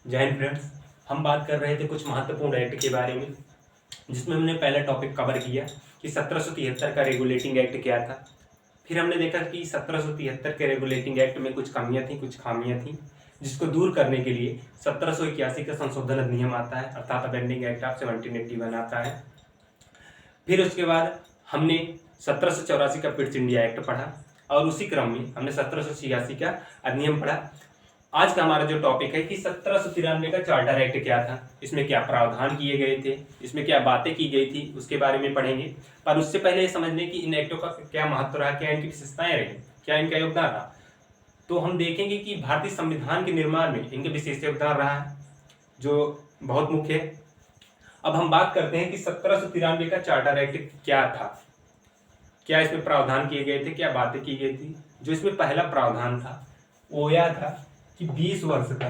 जय हिंद फ्रेंड्स। हम बात कर रहे थे कुछ महत्वपूर्ण एक्ट के बारे में, जिसमें हमने पहला टॉपिक कवर किया कि 1773 का रेगुलेटिंग एक्ट क्या था। फिर हमने देखा कि 1773 के रेगुलेटिंग एक्ट में कुछ कमियां थी, कुछ खामियां थी, जिसको दूर करने के लिए 1781 का संशोधन अधिनियम आता है, अर्थात अमेंडिंग एक्ट ऑफ 1781 आता है। फिर उसके बाद हमने 1784 का पिट्स इंडिया एक्ट पढ़ा और उसी क्रम में हमने 1786 का अधिनियम पढ़ा। आज का हमारा जो टॉपिक है कि 1793 का चार्टर एक्ट क्या था, इसमें क्या प्रावधान किए गए थे, इसमें क्या बातें की गई थी, उसके बारे में पढ़ेंगे। पर उससे पहले ये समझ लें कि इन एक्टों का क्या महत्व रहा, क्या इनकी विशेषताएं रही, क्या इनका योगदान रहा। तो हम देखेंगे कि भारतीय संविधान के निर्माण में इनके विशेष योगदान रहा है, जो बहुत मुख्य है। अब हम बात करते हैं कि 1793 का चार्टर एक्ट क्या था, क्या इसमें प्रावधान किए गए थे, क्या बातें की गई थी। जो इसमें पहला प्रावधान था वो यह था कि 20 वर्ष का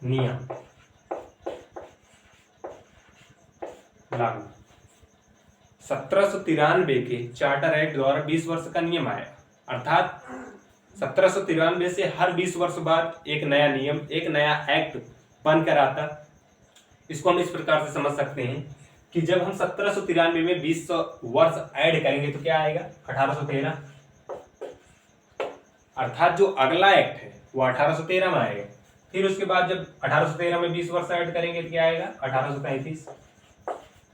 नियम लागू। 1793 के चार्टर एक्ट द्वारा 20 वर्ष का नियम आया, अर्थात 1793 से हर 20 वर्ष बाद एक नया नियम, एक नया एक्ट बनकर आता। इसको हम इस प्रकार से समझ सकते हैं कि जब हम 1793 में 20 वर्ष ऐड करेंगे तो क्या आएगा, 1813। अर्थात जो अगला एक्ट है वो 1813 में आएगा। फिर उसके बाद जब 1813 में 20 वर्ष ऐड करेंगे तो क्या आएगा, 1833।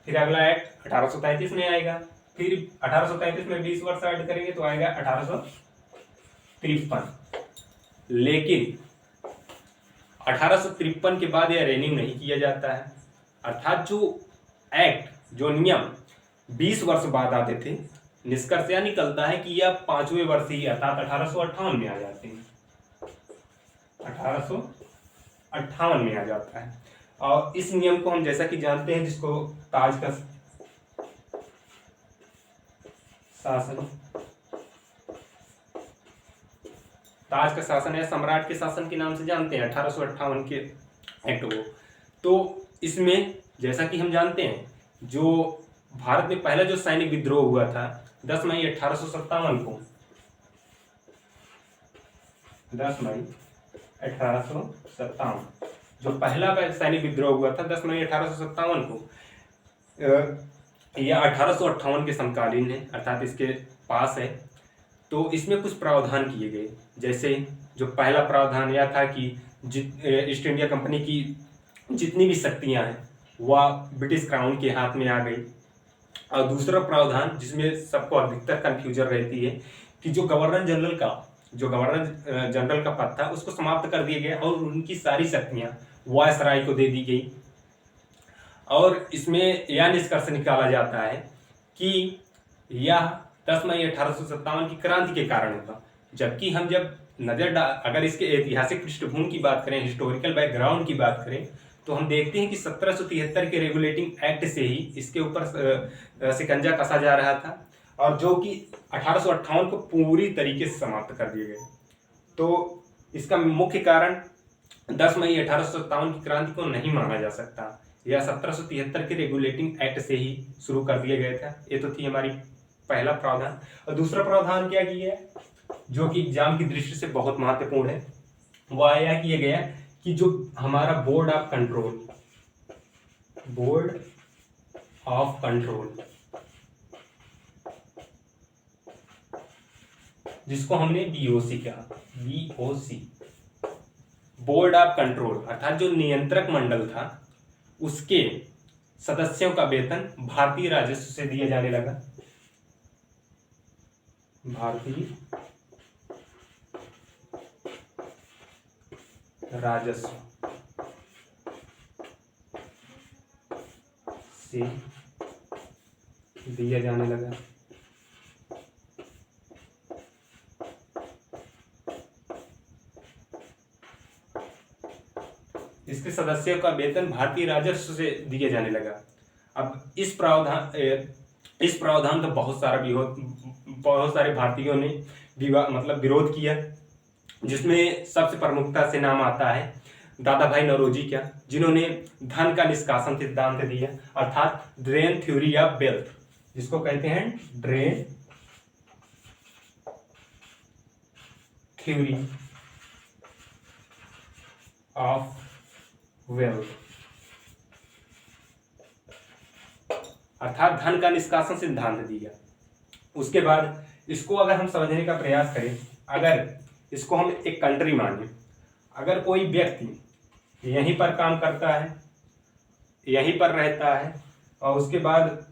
फिर अगला एक्ट 1833 में आएगा। फिर 1833 में 20 वर्ष ऐड करेंगे तो आएगा 1853। लेकिन 1853 के बाद यह रेनिंग नहीं किया जाता है, अर्थात जो एक्ट, जो नियम 20 वर्ष बाद आते थे, निष्कर्ष यह निकलता है कि यह 5वें वर्ष ही अर्थात 1858 में आ जाते हैं, 1858 में आ जाता है। और इस नियम को हम जैसा कि जानते हैं, जिसको ताज का शासन या सम्राट के शासन के नाम से जानते हैं, 1858 के एक्ट को। तो इसमें जैसा कि हम जानते हैं, जो भारत में पहला जो सैनिक विद्रोह हुआ था 10 मई 1857 को, 10 मई 1857 जो पहला सैनिक विद्रोह हुआ था 10 मई 1857 को, यह 1858 के समकालीन है, अर्थात इसके पास है। तो इसमें कुछ प्रावधान किए गए, जैसे जो पहला प्रावधान यह था कि ईस्ट इंडिया कंपनी की जितनी भी शक्तियां हैं वह ब्रिटिश क्राउन के हाथ में आ गई। और दूसरा प्रावधान जिसमें सबको अधिकतर कंफ्यूजन रहती है कि जो गवर्नर जनरल का पद था उसको समाप्त कर दिया गया और उनकी सारी शक्तियां वायसराय को दे दी गई। और इसमें यह निष्कर्ष निकाला जाता है कि यह 10 मई 1857 की क्रांति के कारण होगा। जबकि हम जब अगर इसके ऐतिहासिक पृष्ठभूमि की बात करें, हिस्टोरिकल बैकग्राउंड की बात करें, तो हम देखते हैं कि 1773 के रेगुलेटिंग एक्ट से ही इसके ऊपर शिकंजा कसा जा रहा था, और जो कि 1858 को पूरी तरीके से समाप्त कर दिए गए। तो इसका मुख्य कारण 10 मई 1857 की क्रांति को नहीं माना जा सकता, यह 1773 के रेगुलेटिंग एक्ट से ही शुरू कर दिया गया था। ये तो थी हमारी पहला प्रावधान। और दूसरा प्रावधान क्या किया है, जो कि एग्जाम की दृष्टि से बहुत महत्वपूर्ण है, वह यह किया गया कि जो हमारा बोर्ड ऑफ कंट्रोल, जिसको हमने बीओसी कहा, बीओसी बोर्ड ऑफ कंट्रोल, अर्थात जो नियंत्रक मंडल था, उसके सदस्यों का वेतन भारतीय राजस्व से दिया जाने लगा। भारतीय राजस्व से दिया जाने लगा। इसके सदस्यों का वेतन भारतीय राजस्व से दिया जाने लगा। अब इस प्रावधान का बहुत सारे भारतीयों ने विरोध किया, जिसमें सबसे प्रमुखता से नाम आता है दादा भाई नौरोजी का, जिन्होंने धन का निष्कासन सिद्धांत दिया, अर्थात ड्रेन थ्योरी ऑफ वेल्थ, जिसको कहते हैं ड्रेन थ्योरी ऑफ वेल्थ, अर्थात धन का निष्कासन सिद्धांत दिया। उसके बाद इसको अगर हम समझने का प्रयास करें, अगर इसको हम एक कंट्री माने, अगर कोई व्यक्ति यहीं पर काम करता है, यहीं पर रहता है, और उसके बाद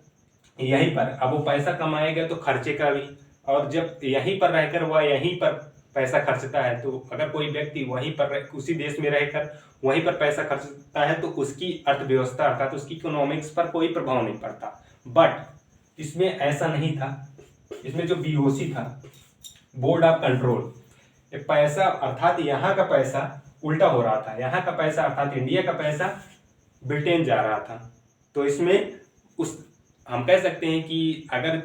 यहीं पर अब वो पैसा कमाएगा तो खर्चे का भी, और जब यहीं पर रहकर वह यहीं पर पैसा खर्चता है, तो अगर कोई व्यक्ति वहीं पर उसी देश में रहकर वहीं पर पैसा खर्चता है तो उसकी अर्थव्यवस्था अर्थात उसकी इकोनॉमिक्स पर कोई प्रभाव नहीं पड़ता। बट इसमें ऐसा नहीं था। इसमें जो BOC था, बोर्ड ऑफ कंट्रोल, पैसा अर्थात यहाँ का पैसा उल्टा हो रहा था। यहाँ का पैसा अर्थात इंडिया का पैसा ब्रिटेन जा रहा था। तो इसमें हम कह सकते हैं कि अगर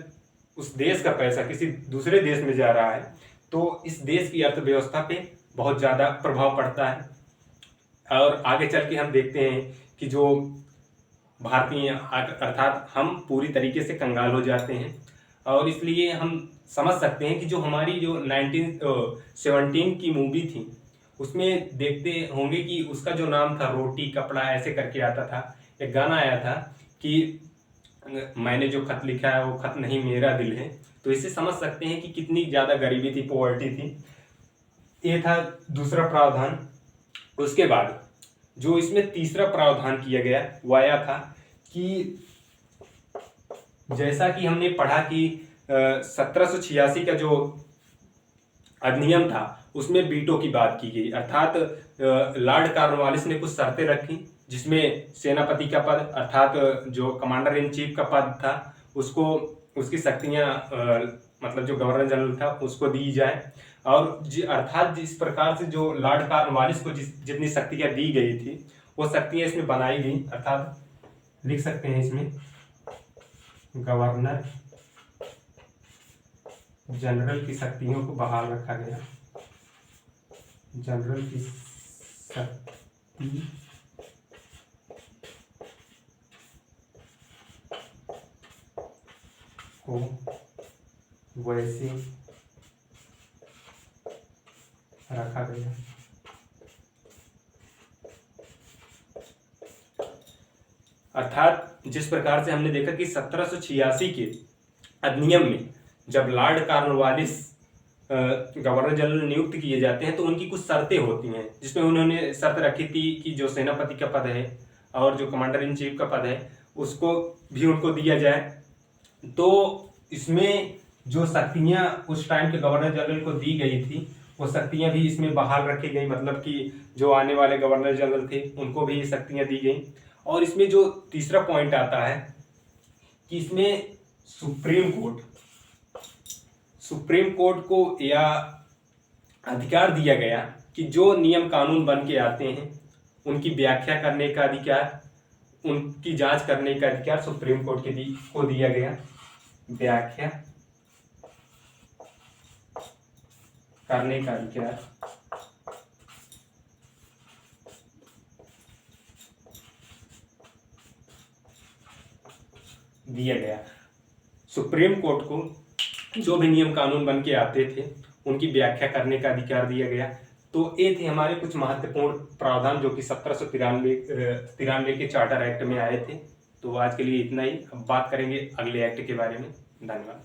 उस देश का पैसा किसी दूसरे देश में जा रहा है तो इस देश की अर्थव्यवस्था पे बहुत ज़्यादा प्रभाव पड़ता है। और आगे चल के हम देखते हैं कि जो भारतीय अर्थात हम पूरी तरीके से कंगाल हो जाते हैं। और इसलिए हम समझ सकते हैं कि जो हमारी जो 1917 की मूवी थी उसमें देखते होंगे कि उसका जो नाम था रोटी कपड़ा ऐसे करके आता था। एक गाना आया था कि मैंने जो खत लिखा है वो खत नहीं मेरा दिल है। तो इससे समझ सकते हैं कि कितनी ज़्यादा गरीबी थी, पॉवर्टी थी। ये था दूसरा प्रावधान। उसके बाद जो इसमें तीसरा प्रावधान किया गया वो आया था कि जैसा कि हमने पढ़ा कि 1786 का जो अधिनियम था उसमें वीटो की बात की गई, अर्थात लॉर्ड कॉर्नवालिस ने कुछ शर्तें रखी जिसमें सेनापति का पद अर्थात जो कमांडर इन चीफ का पद था उसको उसकी शक्तियां मतलब जो गवर्नर जनरल था उसको दी जाए। और अर्थात जिस प्रकार से जो लॉर्ड कॉर्नवालिस को जितनी शक्तियां दी गई थी वो शक्तियां इसमें बनाई गई, अर्थात लिख सकते हैं इसमें गवर्नर जनरल की शक्तियों को बहाल रखा गया। जनरल की शक्ति को वैसे रखा गया। अर्थात जिस प्रकार से हमने देखा कि 1786 के अधिनियम में जब लॉर्ड कॉर्नवालिस गवर्नर जनरल नियुक्त किए जाते हैं तो उनकी कुछ शर्तें होती हैं जिसमें उन्होंने शर्त रखी थी कि जो सेनापति का पद है और जो कमांडर इन चीफ का पद है उसको भी उनको दिया जाए। तो इसमें जो शक्तियां उस टाइम के गवर्नर जनरल को दी गई थी वो शक्तियां भी इसमें बहाल रखी गई, मतलब कि जो आने वाले गवर्नर जनरल थे उनको भी ये शक्तियां दी गई। और इसमें जो तीसरा पॉइंट आता है कि इसमें सुप्रीम कोर्ट को यह अधिकार दिया गया कि जो नियम कानून बन के आते हैं उनकी व्याख्या करने का अधिकार, उनकी जांच करने का अधिकार सुप्रीम कोर्ट को दिया गया। व्याख्या करने का अधिकार दिया गया। सुप्रीम कोर्ट को जो भी नियम कानून बन के आते थे उनकी व्याख्या करने का अधिकार दिया गया। तो ये थे हमारे कुछ महत्वपूर्ण प्रावधान जो कि 1793 के चार्टर एक्ट में आए थे। तो आज के लिए इतना ही। अब बात करेंगे अगले एक्ट के बारे में। धन्यवाद।